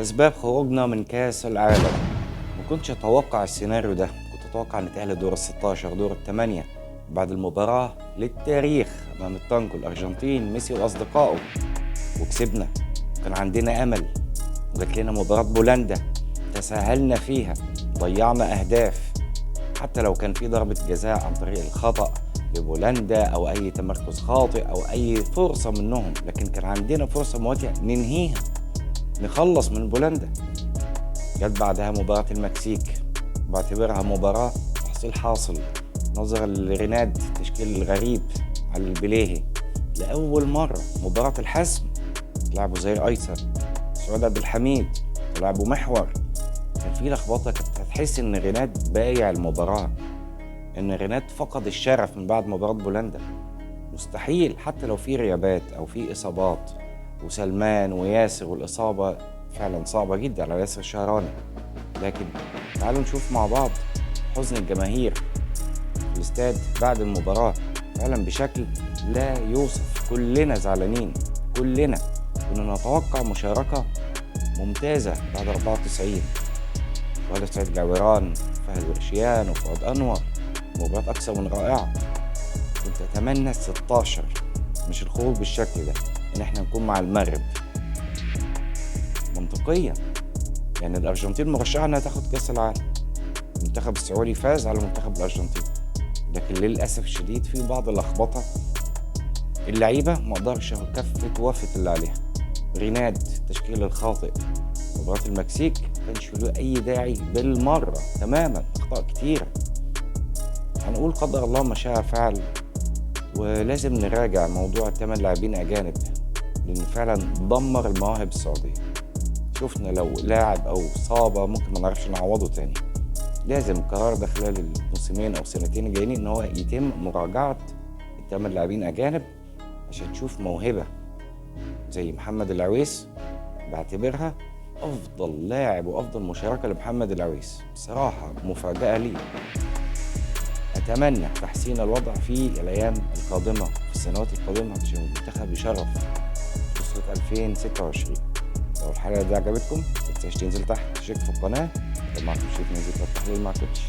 أسباب خروجنا من كأس العالم. ما كنتش أتوقع السيناريو ده، كنت أتوقع نتأهل دور ال16 دور الثمانية بعد المباراة للتاريخ أمام التانجو الأرجنتين ميسي وأصدقائه، وكسبنا. كان عندنا أمل وجات لنا مباراة بولندا تساهلنا فيها، ضيعنا أهداف حتى لو كان في ضربة جزاء عن طريق الخطأ لبولندا أو أي تمركز خاطئ أو أي فرصة منهم، لكن كان عندنا فرصة مواتية ننهيها نخلص من بولندا. جت بعدها مباراة المكسيك، بعتبرها مباراة تحصيل حاصل نظرا لريناد التشكيل الغريب على البليهي. لأول مرة مباراة الحسم لعبوا زي أيسر، سعود عبد الحميد لعبوا محور. كان في لخبطة، كنت هتحس إن ريناد بايع المباراة، إن ريناد فقد الشغف من بعد مباراة بولندا. مستحيل حتى لو في غيابات أو في إصابات، وسلمان وياسر، والإصابة فعلا صعبة جدا على ياسر الشهراني، لكن تعالوا نشوف مع بعض حزن الجماهير في الاستاد بعد المباراة فعلا بشكل لا يوصف. كلنا زعلانين، كلنا كنا نتوقع مشاركة ممتازة بعد 94. وهذا سعيد جعوران، فهد ورشيان، وفؤاد أنور، مباراة أكثر من رائعة. كنت أتمنى ال16 مش الخروج بالشكل ده، إن احنا نكون مع المغرب. منطقيا يعني الأرجنتين مرشحة إنها تاخد كأس العالم، المنتخب السعودي فاز على منتخب الأرجنتين، لكن للأسف الشديد في بعض اللخبطة. اللعيبة ما قدرش كفة وفت اللي عليها. ريناد التشكيل الخاطئ، مباراة المكسيك كانش له أي داعي بالمرة تماما، أخطاء كتيرة. هنقول قدر الله ما شاء فعل، ولازم نراجع موضوع 8 لاعبين أجانب، لأن فعلا دمر المواهب السعودية. شفنا لو لاعب أو إصابة ممكن ما نعرفش نعوضه تاني. لازم القرار ده خلال الموسمين أو سنتين الجايين إن هو يتم مراجعة 8 لاعبين أجانب عشان تشوف موهبة زي محمد العويس. بعتبرها أفضل لاعب وأفضل مشاركة لمحمد العويس، بصراحة مفاجأة لي. أتمنى تحسين الوضع في الأيام القادمة، في السنوات القادمة، عشان المنتخب يشرف بطولة 2026. لو الحلقة دي عجبتكم متنساش تنزل تحت تشترك في القناة. لو معكم شريك ننزل التحليل مع كوتش.